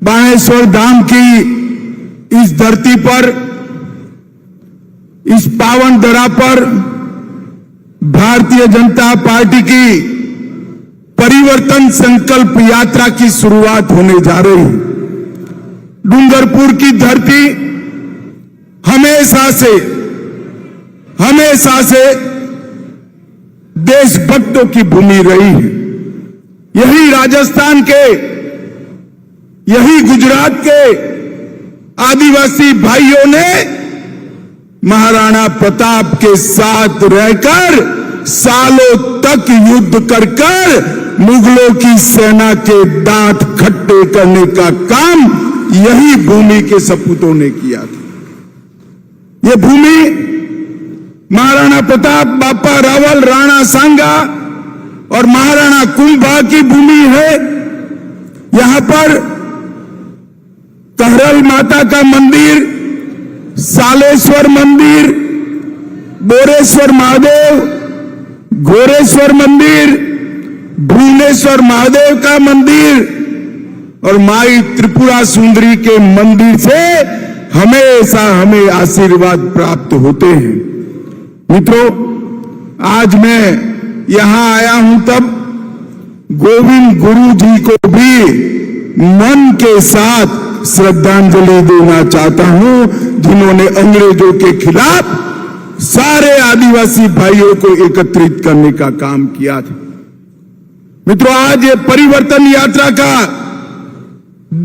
बाणेश्वर धाम की इस धरती पर, इस पावन धरा पर भारतीय जनता पार्टी की परिवर्तन संकल्प यात्रा की शुरुआत होने जा रही है। डूंगरपुर की धरती हमेशा से देशभक्तों की भूमि रही है। यही राजस्थान के, यही गुजरात के आदिवासी भाइयों ने महाराणा प्रताप के साथ रहकर सालों तक युद्ध कर मुगलों की सेना के दांत खट्टे करने का काम यही भूमि के सपूतों ने किया था। यह भूमि महाराणा प्रताप, बापा रावल, राणा सांगा और महाराणा कुंभा की भूमि है। यहां पर कहरल माता का मंदिर, सालेश्वर मंदिर, बोरेश्वर महादेव, घोरेश्वर मंदिर, भुवनेश्वर महादेव का मंदिर और माई त्रिपुरा सुंदरी के मंदिर से हमेशा हमें आशीर्वाद प्राप्त होते हैं। मित्रों, आज मैं यहां आया हूं तब गोविंद गुरु जी को भी मन के साथ श्रद्धांजलि देना चाहता हूं, जिन्होंने अंग्रेजों के खिलाफ सारे आदिवासी भाइयों को एकत्रित करने का काम किया था। मित्रों, आज ये परिवर्तन यात्रा का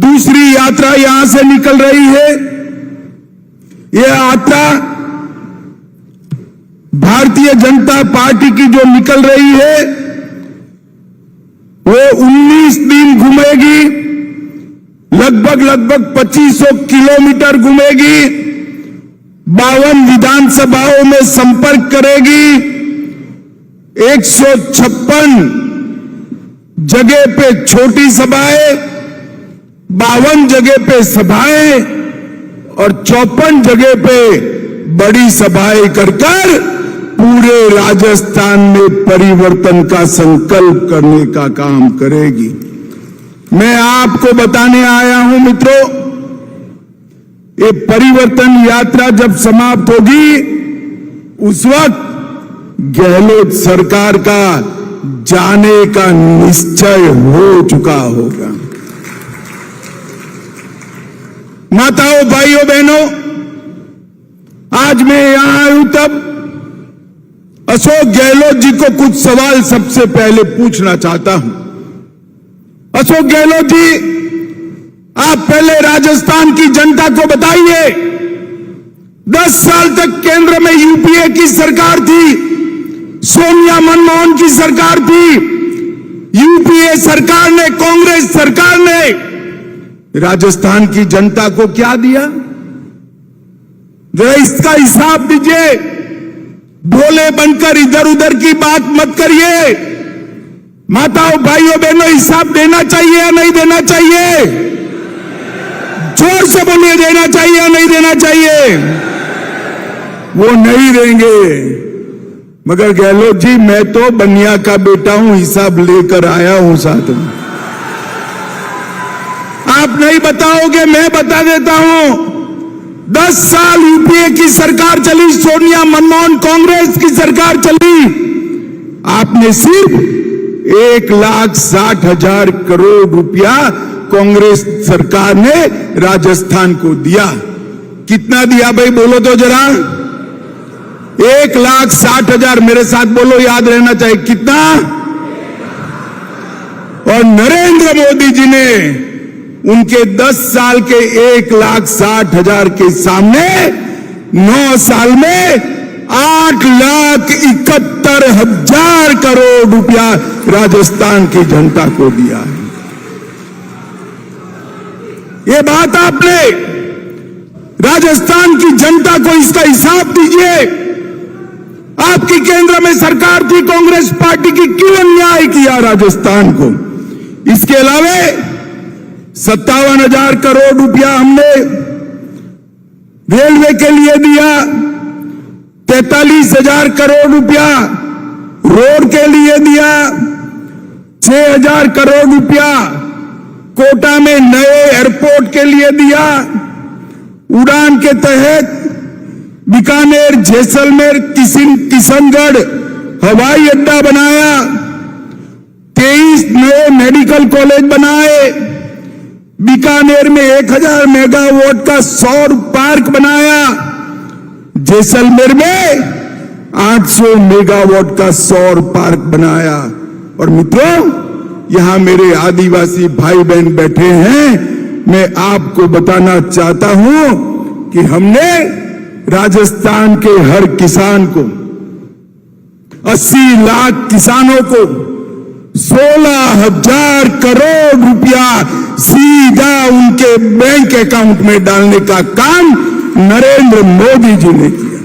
दूसरी यात्रा यहां से निकल रही है। यह यात्रा भारतीय जनता पार्टी की जो निकल रही है वो 19 दिन घूमेगी, लगभग 2500 किलोमीटर घूमेगी, 52 विधानसभाओं में संपर्क करेगी, 156 जगह पे छोटी सभाएं, 52 जगह पे सभाएं और 54 जगह पे बड़ी सभाएं कर पूरे राजस्थान में परिवर्तन का संकल्प करने का काम करेगी। मैं आपको बताने आया हूं मित्रों, ये परिवर्तन यात्रा जब समाप्त होगी उस वक्त गहलोत सरकार का जाने का निश्चय हो चुका होगा। माताओं, भाइयों, बहनों, आज मैं यहां आया तब अशोक गहलोत जी को कुछ सवाल सबसे पहले पूछना चाहता हूं। अशोक गहलोत जी, आप पहले राजस्थान की जनता को बताइए, 10 साल तक केंद्र में यूपीए की सरकार थी, सोनिया मनमोहन की सरकार थी, यूपीए सरकार ने, कांग्रेस सरकार ने राजस्थान की जनता को क्या दिया? जरा इसका हिसाब दीजिए। भोले बनकर इधर उधर की बात मत करिए। माताओं, भाइयों, बहनों, हिसाब देना चाहिए या नहीं देना चाहिए? जोर से बोलिए, देना चाहिए या नहीं देना चाहिए? वो नहीं देंगे। मगर गहलोत जी, मैं तो बनिया का बेटा हूं, हिसाब लेकर आया हूं साथ में। आप नहीं बताओगे, मैं बता देता हूं। 10 साल यूपीए की सरकार चली, सोनिया मनमोहन कांग्रेस की सरकार चली, आपने सिर्फ 1,60,000 करोड़ रुपया कांग्रेस सरकार ने राजस्थान को दिया। कितना दिया भाई, बोलो तो जरा। 1,60,000, मेरे साथ बोलो, याद रहना चाहिए, कितना? और नरेंद्र मोदी जी ने उनके 10 साल के 1,60,000 के सामने 9 साल में 8,71,000 करोड़ रुपया राजस्थान की जनता को दिया है। ये बात आपने राजस्थान की जनता को इसका हिसाब दीजिए। आपकी केंद्र में सरकार थी कांग्रेस पार्टी की, क्यों अन्याय किया राजस्थान को? इसके अलावा 57,000 करोड़ रुपया हमने रेलवे के लिए दिया, 43,000 करोड़ रुपया रोड के लिए दिया, 6,000 करोड़ रुपया कोटा में नए एयरपोर्ट के लिए दिया, उड़ान के तहत बीकानेर, जैसलमेर, किशनगढ़ हवाई अड्डा बनाया, 23 नए मेडिकल कॉलेज बनाए, बीकानेर में 1000 मेगावाट का सौर पार्क बनाया, जैसलमेर में 800 मेगावाट का सौर पार्क बनाया। और मित्रों, यहां मेरे आदिवासी भाई बहन बैठे हैं, मैं आपको बताना चाहता हूं कि हमने राजस्थान के हर किसान को, 80 लाख किसानों को 16,000 करोड़ रुपया सीधा उनके बैंक अकाउंट में डालने का काम नरेंद्र मोदी जी ने किया।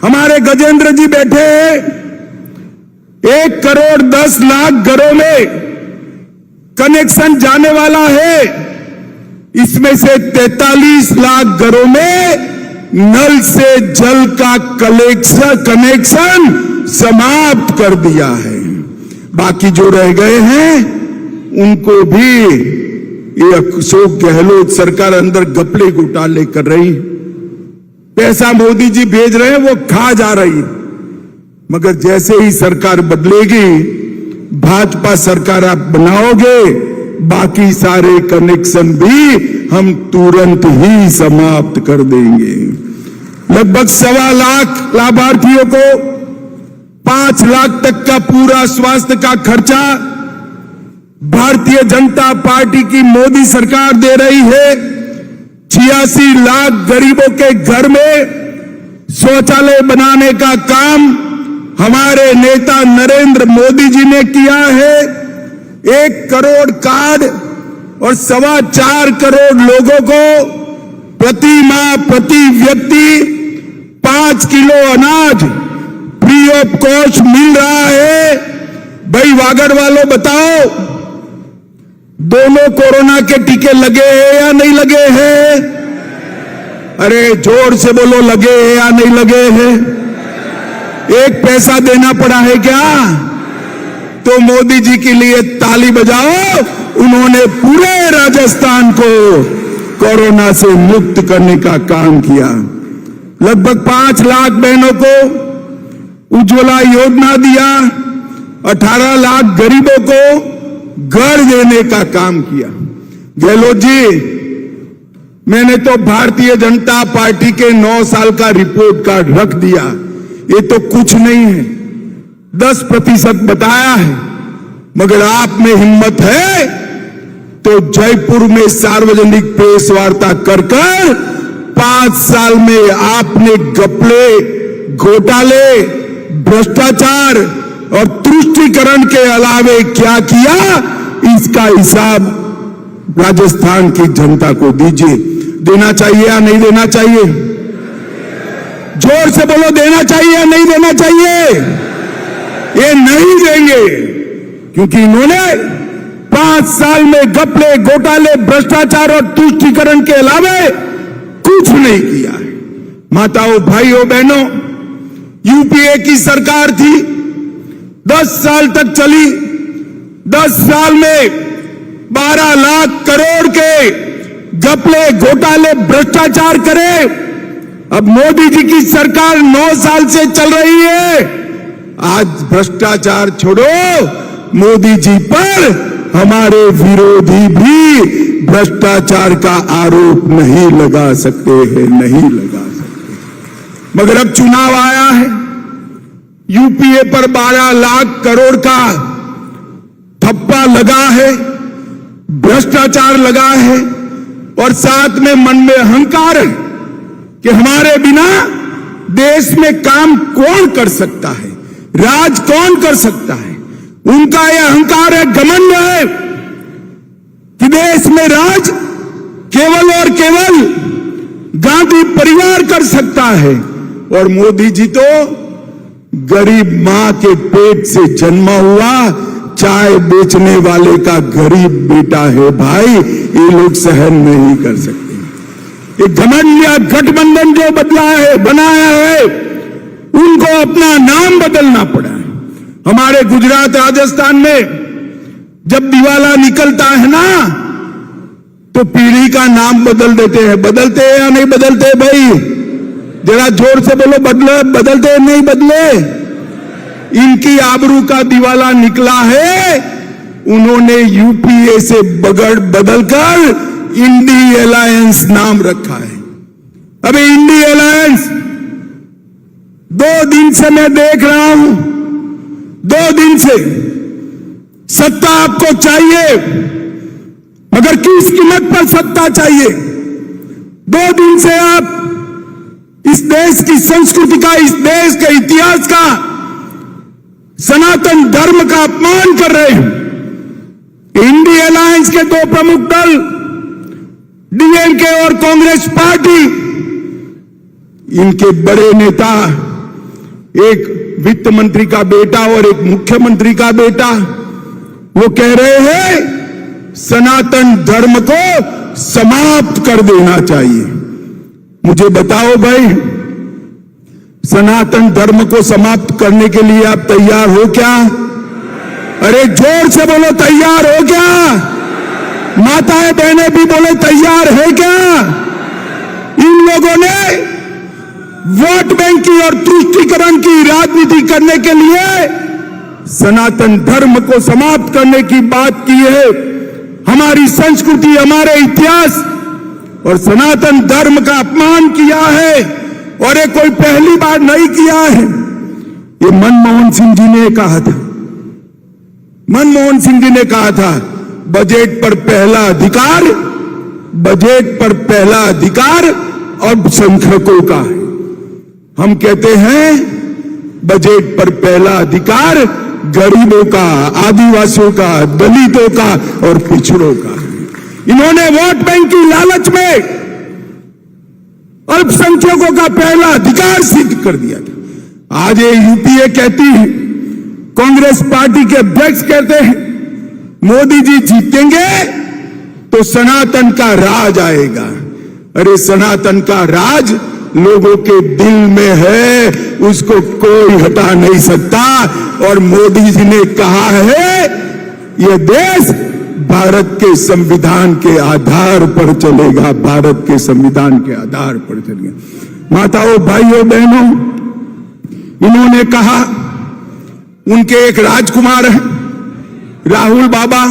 हमारे गजेंद्र जी बैठे हैं, 1 करोड़ 10 लाख घरों में कनेक्शन जाने वाला है। इसमें से 43 लाख घरों में नल से जल का कनेक्शन समाप्त कर दिया है। बाकी जो रह गए हैं उनको भी ये अशोक गहलोत सरकार अंदर घपले घोटाले कर रही है। पैसा मोदी जी भेज रहे हैं, वो खा जा रही है। मगर जैसे ही सरकार बदलेगी, भाजपा सरकार आप बनाओगे, बाकी सारे कनेक्शन भी हम तुरंत ही समाप्त कर देंगे। लगभग 1.25 लाख लाभार्थियों को 5 लाख तक का पूरा स्वास्थ्य का खर्चा भारतीय जनता पार्टी की मोदी सरकार दे रही है। 86 लाख गरीबों के घर में शौचालय बनाने का काम हमारे नेता नरेंद्र मोदी जी ने किया है। 1 करोड़ कार्ड और 4.25 करोड़ लोगों को प्रति माह प्रति व्यक्ति 5 किलो अनाज फ्री ऑफ कॉस्ट मिल रहा है। भाई वागड़ वालों बताओ, दोनों कोरोना के टीके लगे हैं या नहीं लगे हैं? अरे जोर से बोलो, लगे हैं या नहीं लगे हैं? एक पैसा देना पड़ा है क्या? तो मोदी जी के लिए ताली बजाओ, उन्होंने पूरे राजस्थान को कोरोना से मुक्त करने का काम किया। लगभग 5 लाख बहनों को उज्ज्वला योजना दिया, 18 लाख गरीबों को घर देने का काम किया। गहलोत जी, मैंने तो भारतीय जनता पार्टी के 9 साल का रिपोर्ट कार्ड रख दिया। ये तो कुछ नहीं है, 10% बताया है। मगर आप में हिम्मत है तो जयपुर में सार्वजनिक प्रेस वार्ता कर 5 साल में आपने घपले, घोटाले, भ्रष्टाचार और तुष्टीकरण के अलावे क्या किया, इसका हिसाब राजस्थान की जनता को दीजिए। देना चाहिए या नहीं देना चाहिए? जोर से बोलो, देना चाहिए या नहीं देना चाहिए? ये नहीं देंगे, क्योंकि इन्होंने 5 साल में घपले, घोटाले, भ्रष्टाचार और तुष्टीकरण के अलावे कुछ नहीं किया है। माताओं, भाइयों, बहनों, यूपीए की सरकार थी, 10 साल तक चली। 10 साल में 12 लाख करोड़ के घपले, घोटाले, भ्रष्टाचार करे। अब मोदी जी की सरकार 9 साल से चल रही है। आज भ्रष्टाचार छोड़ो, मोदी जी पर हमारे विरोधी भी भ्रष्टाचार का आरोप नहीं लगा सकते हैं, नहीं लगा सकते। मगर अब चुनाव आया है, यूपीए पर 12 लाख करोड़ का ठप्पा लगा है, भ्रष्टाचार लगा है, और साथ में मन में अहंकार है कि हमारे बिना देश में काम कौन कर सकता है, राज कौन कर सकता है। उनका यह अहंकार है, घमंड है कि देश में राज केवल और केवल गांधी परिवार कर सकता है। और मोदी जी तो गरीब मां के पेट से जन्मा हुआ चाय बेचने वाले का गरीब बेटा है। भाई, ये लोग सहन नहीं कर सकते। ये घमंड या गठबंधन जो बदला है, बनाया है, उनको अपना नाम बदलना पड़ा है। हमारे गुजरात, राजस्थान में जब दिवाला निकलता है ना, तो पीढ़ी का नाम बदल देते हैं। बदलते हैं या नहीं बदलते भाई? जरा जोर से बोलो, बदलते हैं नहीं बदले? इनकी आबरू का दिवाला निकला है। उन्होंने यूपीए से बदलकर इंडी अलायंस नाम रखा है। अबे इंडी अलायंस 2 दिन से मैं देख रहा हूं, 2 दिन से सत्ता आपको चाहिए, मगर किस कीमत पर सत्ता चाहिए? 2 दिन से आप इस देश की संस्कृति का, इस देश के इतिहास का, सनातन धर्म का अपमान कर रहे हैं। इंडी अलायंस के 2 प्रमुख दल डीएमके और कांग्रेस पार्टी, इनके बड़े नेता, एक वित्त मंत्री का बेटा और एक मुख्यमंत्री का बेटा, वो कह रहे हैं सनातन धर्म को समाप्त कर देना चाहिए। मुझे बताओ भाई, सनातन धर्म को समाप्त करने के लिए आप तैयार हो क्या? अरे जोर से बोलो, तैयार हो क्या? माताएं बहनें भी बोले, तैयार है क्या? इन लोगों ने वोट बैंक की और तुष्टीकरण की राजनीति करने के लिए सनातन धर्म को समाप्त करने की बात की है। हमारी संस्कृति, हमारे इतिहास और सनातन धर्म का अपमान किया है, और ये कोई पहली बार नहीं किया है। ये मनमोहन सिंह जी ने कहा था, मनमोहन सिंह जी ने कहा था, बजट पर पहला अधिकार, बजट पर पहला अधिकार अल्पसंख्यकों का है। हम कहते हैं बजट पर पहला अधिकार गरीबों का, आदिवासियों का, दलितों का और पिछड़ों का। इन्होंने वोट बैंक की लालच में अल्पसंख्यकों का पहला अधिकार सिद्ध कर दिया था। आज ये यूपीए कहती है, कांग्रेस पार्टी के अध्यक्ष कहते हैं मोदी जी जीतेंगे तो सनातन का राज आएगा। अरे सनातन का राज लोगों के दिल में है, उसको कोई हटा नहीं सकता। और मोदी जी ने कहा है यह देश भारत के संविधान के आधार पर चलेगा, भारत के संविधान के आधार पर चलेगा। माताओं, भाइयों, बहनों, इन्होंने कहा, उनके एक राजकुमार है राहुल बाबा,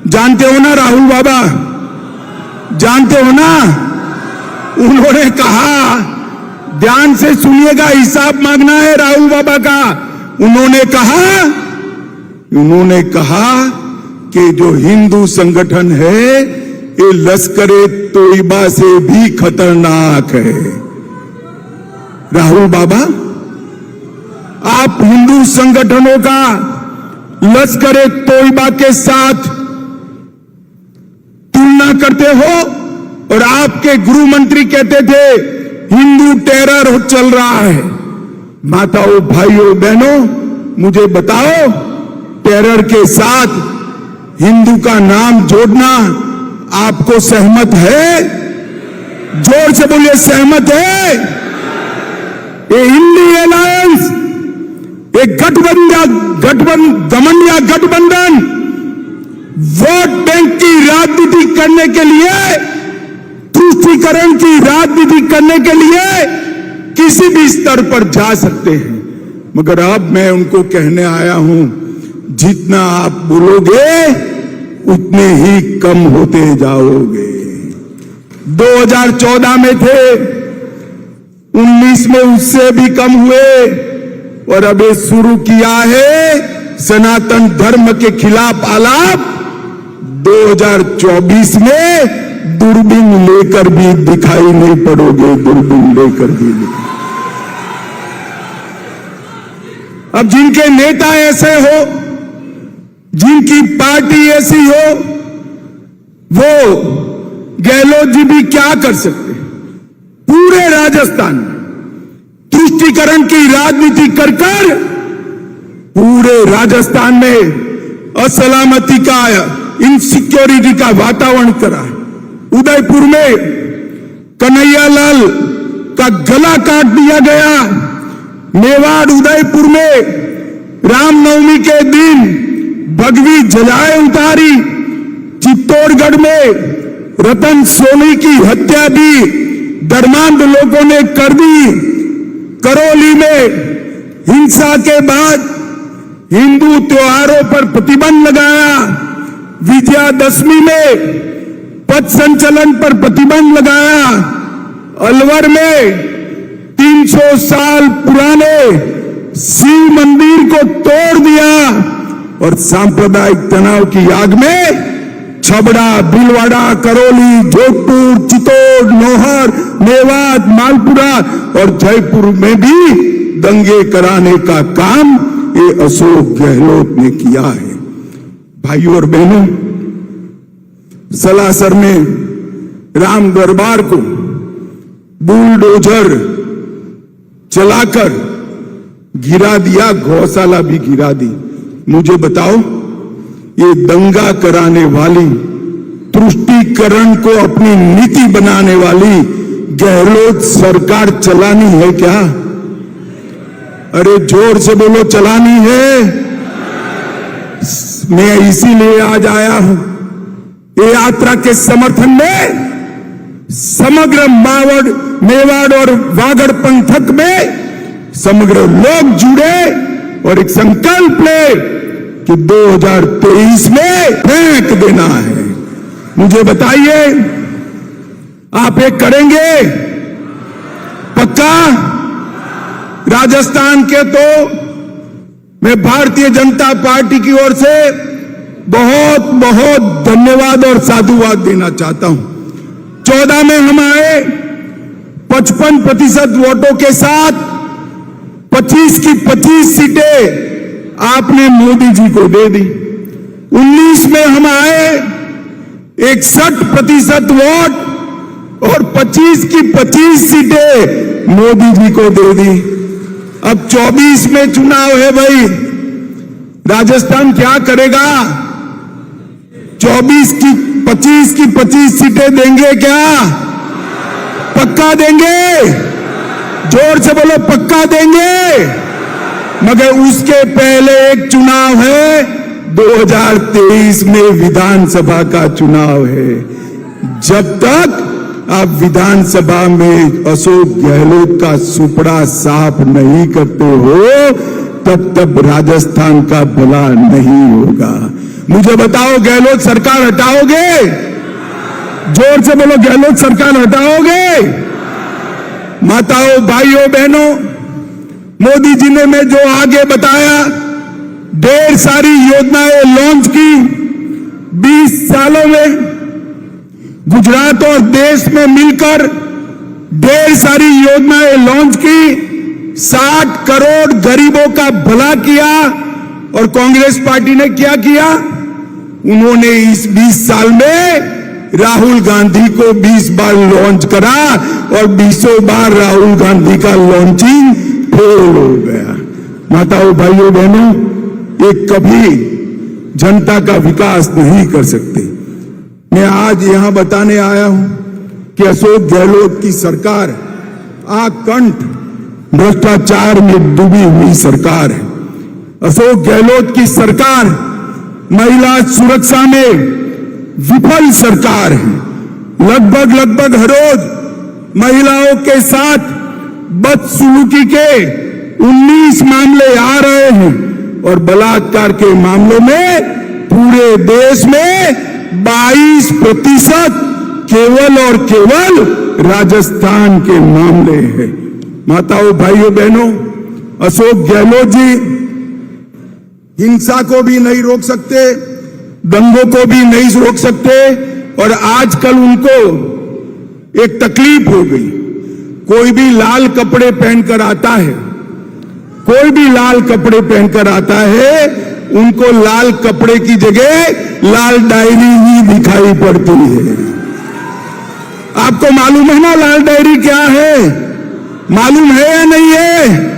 जानते हो ना राहुल बाबा, जानते हो ना? उन्होंने कहा, ध्यान से सुनिएगा, हिसाब मांगना है राहुल बाबा का। उन्होंने कहा कि जो हिंदू संगठन है ये लश्कर-ए तोयबा से भी खतरनाक है। राहुल बाबा, आप हिंदू संगठनों का लश्कर-ए तोयबा के साथ तुलना करते हो, और आपके गृह मंत्री कहते थे हिंदू टेरर चल रहा है। माताओं, भाइयों, बहनों, मुझे बताओ, टेरर के साथ हिंदू का नाम जोड़ना आपको सहमत है? जोर से बोलिए, सहमत है? ये इंडी अलायंस, एक गठबंधन वोट बैंक की राजनीति करने के लिए, तुष्टीकरण की राजनीति करने के लिए किसी भी स्तर पर जा सकते हैं। मगर अब मैं उनको कहने आया हूं, जितना आप बोलोगे उतने ही कम होते जाओगे। 2014 में थे, 19 में उससे भी कम हुए, और अब ये शुरू किया है सनातन धर्म के खिलाफ आलाप। 2024 में दूरबीन लेकर भी दिखाई नहीं पड़ोगे, दूरबीन लेकर भी दिखाई। अब जिनके नेता ऐसे हो, जिनकी पार्टी ऐसी हो, वो गहलोत जी भी क्या कर सकते? पूरे राजस्थान में तुष्टीकरण की राजनीति कर पूरे राजस्थान में असलामती का, इनसिक्योरिटी का वातावरण करा। उदयपुर में कन्हैयालाल का गला काट दिया गया। मेवाड़, उदयपुर में रामनवमी के दिन भगवी ध्वजाएं उतारी। चित्तौड़गढ़ में रतन सोनी की हत्या भी धर्मांध लोगों ने कर दी। करौली में हिंसा के बाद हिंदू त्योहारों पर प्रतिबंध लगाया। विजयादशमी में पथ संचलन पर प्रतिबंध लगाया। अलवर में 300 साल पुराने शिव मंदिर को तोड़ दिया और सांप्रदायिक तनाव की आग में छबड़ा, भीलवाड़ा, करौली, जोधपुर, चित्तौड़, नौहर, मेवात, मालपुरा और जयपुर में भी दंगे कराने का काम ये अशोक गहलोत ने किया है। भाइयों और बहनों, सलासर में राम दरबार को बुलडोजर चलाकर गिरा दिया, गौशाला भी गिरा दी। मुझे बताओ, ये दंगा कराने वाली, तुष्टीकरण को अपनी नीति बनाने वाली गहलोत सरकार चलानी है क्या? अरे जोर से बोलो, चलानी है। मैं इसीलिए आज आया हूं ये यात्रा के समर्थन में। समग्र मेवाड़ और वागड़ पंथक में समग्र लोग जुड़े और एक संकल्प ले कि 2023 में फेंक देना है। मुझे बताइए, आप एक करेंगे पक्का? राजस्थान के तो मैं भारतीय जनता पार्टी की ओर से बहुत बहुत धन्यवाद और साधुवाद देना चाहता हूं। 14 में हम आए 55% वोटों के साथ, 25 की 25 सीटें आपने मोदी जी को दे दी। 19 में हम आए 61% वोट और 25 की 25 सीटें मोदी जी को दे दी। अब 24 में चुनाव है भाई, राजस्थान क्या करेगा? 25 की 25 सीटें देंगे क्या? पक्का देंगे? जोर से बोलो, पक्का देंगे। मगर उसके पहले एक चुनाव है, 2023 में विधानसभा का चुनाव है। जब तक आप विधानसभा में अशोक गहलोत का सुपड़ा साफ नहीं करते हो, तब राजस्थान का भला नहीं होगा। मुझे बताओ, गहलोत सरकार हटाओगे? जोर से बोलो, गहलोत सरकार हटाओगे? माताओं, भाइयों, बहनों, मोदी जी ने मैं जो आगे बताया, ढेर सारी योजनाएं लॉन्च की 20 सालों में। गुजरात और देश में मिलकर ढेर सारी योजनाएं लॉन्च की, 60 करोड़ गरीबों का भला किया। और कांग्रेस पार्टी ने क्या किया? उन्होंने इस 20 साल में राहुल गांधी को 20 बार लॉन्च करा और 20 बार राहुल गांधी का लॉन्चिंग फेल हो गया। माताओं, भाइयों, बहनों, ये कभी जनता का विकास नहीं कर सकते। मैं आज यहां बताने आया हूं कि अशोक गहलोत की सरकार आकंठ भ्रष्टाचार में डूबी हुई सरकार है। अशोक गहलोत की सरकार महिला सुरक्षा में विफल सरकार है। लगभग हर रोज महिलाओं के साथ बदसलूकी के 19 मामले आ रहे हैं और बलात्कार के मामलों में पूरे देश में 22% केवल और केवल राजस्थान के मामले हैं। माताओं, भाइयों, बहनों, अशोक गहलोत जी हिंसा को भी नहीं रोक सकते, दंगों को भी नहीं रोक सकते। और आजकल उनको एक तकलीफ हो गई, कोई भी लाल कपड़े पहनकर आता है, कोई भी लाल कपड़े पहनकर आता है, उनको लाल कपड़े की जगह लाल डायरी ही दिखाई पड़ती है। आपको मालूम है ना लाल डायरी क्या है? मालूम है या नहीं है?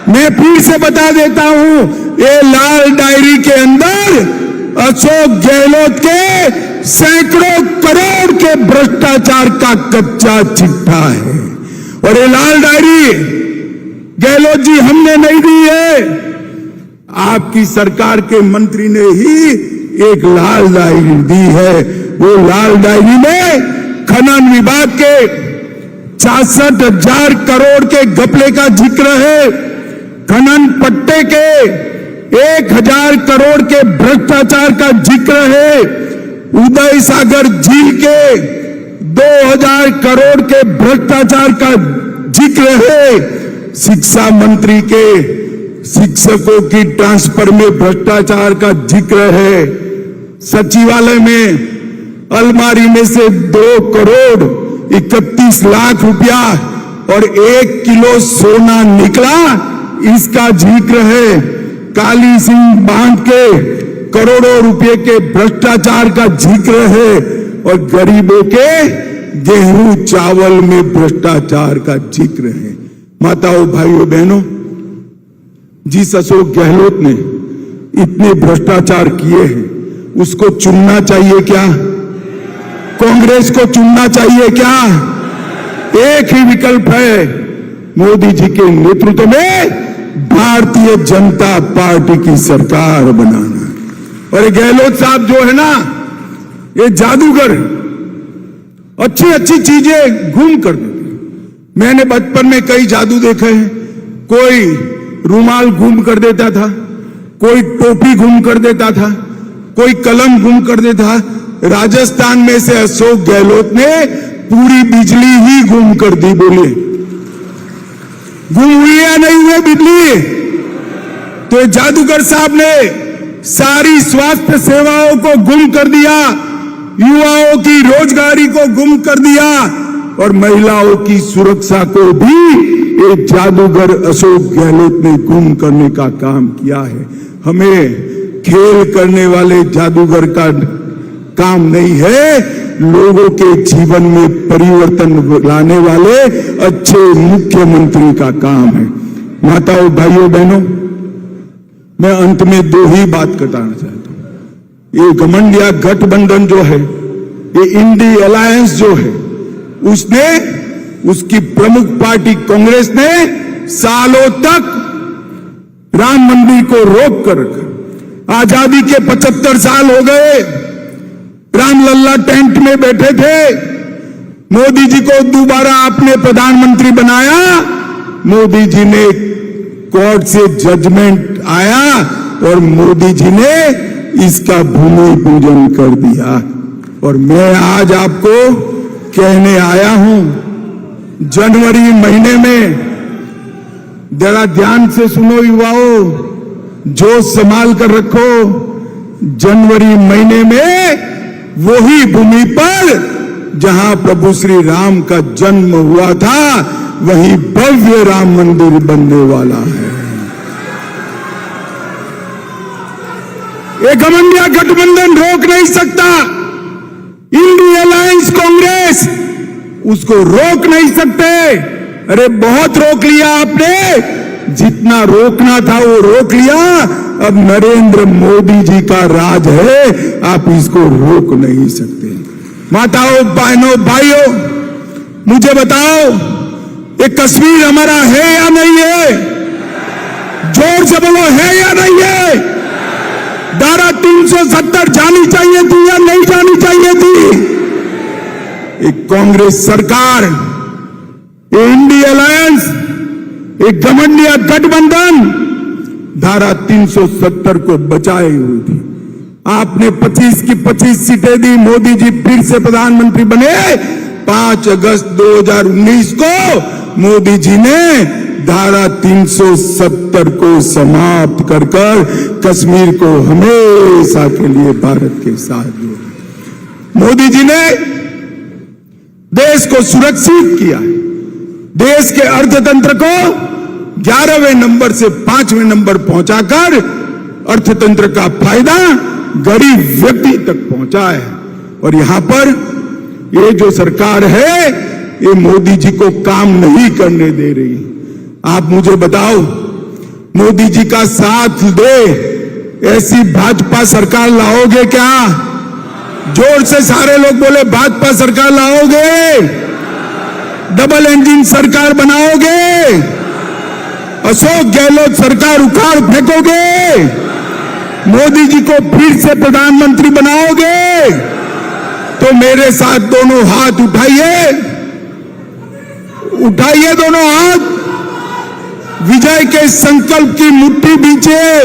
मैं फिर से बता देता हूं, ये लाल डायरी के अंदर अशोक गहलोत के सैकड़ों करोड़ के भ्रष्टाचार का कच्चा चिट्ठा है। और ये लाल डायरी गहलोत जी हमने नहीं दी है, आपकी सरकार के मंत्री ने ही एक लाल डायरी दी है वो लाल डायरी में खनन विभाग के 66,000 करोड़ के घपले का जिक्र है। खनन पट्टे के 1,000 करोड़ के भ्रष्टाचार का जिक्र है। उदय सागर झील के 2,000 करोड़ के भ्रष्टाचार का जिक्र है। शिक्षा मंत्री के शिक्षकों की ट्रांसफर में भ्रष्टाचार का जिक्र है। सचिवालय में अलमारी में से 2 करोड़ 31 लाख रुपया और 1 किलो सोना निकला, इसका जिक्र है। काली सिंह बांध के करोड़ों रुपए के भ्रष्टाचार का जिक्र है और गरीबों के गेहूं चावल में भ्रष्टाचार का जिक्र है। माताओं, भाइयों, बहनों, जिस अशोक गहलोत ने इतने भ्रष्टाचार किए हैं, उसको चुनना चाहिए क्या? कांग्रेस को चुनना चाहिए क्या? एक ही विकल्प है, मोदी जी के नेतृत्व में भारतीय जनता पार्टी की सरकार बनाना। और ये गहलोत साहब जो है ना, ये जादूगर, अच्छी अच्छी चीजें गुम कर देते। मैंने बचपन में कई जादू देखे हैं। कोई रुमाल गुम कर देता था, कोई टोपी गुम कर देता था, कोई कलम गुम कर देता। राजस्थान में से अशोक गहलोत ने पूरी बिजली ही गुम कर दी। बोलिए, गुम हुई या नहीं हुई बिजली? तो जादूगर साहब ने सारी स्वास्थ्य सेवाओं को गुम कर दिया, युवाओं की रोजगारी को गुम कर दिया और महिलाओं की सुरक्षा को भी एक जादूगर अशोक गहलोत ने गुम करने का काम किया है। हमें खेल करने वाले जादूगर का काम नहीं है, लोगों के जीवन में परिवर्तन लाने वाले अच्छे मुख्यमंत्री का काम है। माताओं, भाइयों, बहनों, मैं अंत में 2 ही बात बताना चाहता हूं। ये घमंडिया गठबंधन जो है, ये इंडी अलायंस जो है, उसने, उसकी प्रमुख पार्टी कांग्रेस ने सालों तक राम मंदिर को रोक कर रखा। आजादी के 75 साल हो गए, रामलला टेंट में बैठे थे। मोदी जी को दोबारा आपने प्रधानमंत्री बनाया, मोदी जी ने कोर्ट से जजमेंट आया और मोदी जी ने इसका भूमि पूजन कर दिया। और मैं आज आपको कहने आया हूं, जनवरी महीने में, जरा ध्यान से सुनो युवाओं, जोश संभाल कर रखो, जनवरी महीने में वही भूमि पर जहां प्रभु श्री राम का जन्म हुआ था, वहीं भव्य राम मंदिर बनने वाला है। ये घमंडिया गठबंधन रोक नहीं सकता। इंडिया अलायंस कांग्रेस उसको रोक नहीं सकते। अरे बहुत रोक लिया आपने, जितना रोकना था वो रोक लिया। अब नरेंद्र मोदी जी का राज है, आप इसको रोक नहीं सकते। माताओं, बहनों, भाइयों, मुझे बताओ, ये कश्मीर हमारा है या नहीं है? जोर से बोलो, है या नहीं है? धारा 370 जानी चाहिए थी या नहीं जानी चाहिए थी? एक कांग्रेस सरकार, इंडिया अलायंस, एक घमंडिया गठबंधन धारा 370 को बचाए हुई थी। आपने 25 की 25 सीटें दी, मोदी जी फिर से प्रधानमंत्री बने। 5 अगस्त 2019 को मोदी जी ने धारा 370 को समाप्त कर कश्मीर को हमेशा के लिए भारत के साथ जोड़ा। मोदी जी ने देश को सुरक्षित किया, देश के अर्थतंत्र को 11वें नंबर से 5वें नंबर पहुंचाकर अर्थतंत्र का फायदा गरीब व्यक्ति तक पहुंचा है। और यहां पर ये जो सरकार है, ये मोदी जी को काम नहीं करने दे रही। आप मुझे बताओ, मोदी जी का साथ दे ऐसी भाजपा सरकार लाओगे क्या? जोर से सारे लोग बोले, भाजपा सरकार लाओगे? डबल इंजन सरकार बनाओगे? अशोक गहलोत सरकार उखाड़ फेंकोगे? मोदी जी को फिर से प्रधानमंत्री बनाओगे? तो मेरे साथ दोनों हाथ उठाइए, उठाइए दोनों हाथ, विजय के संकल्प की मुट्ठी बींचिए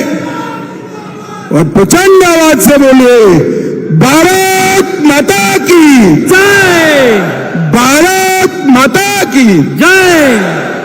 और प्रचंड आवाज से बोलिए, भारत माता की जय, भारत माता की जय।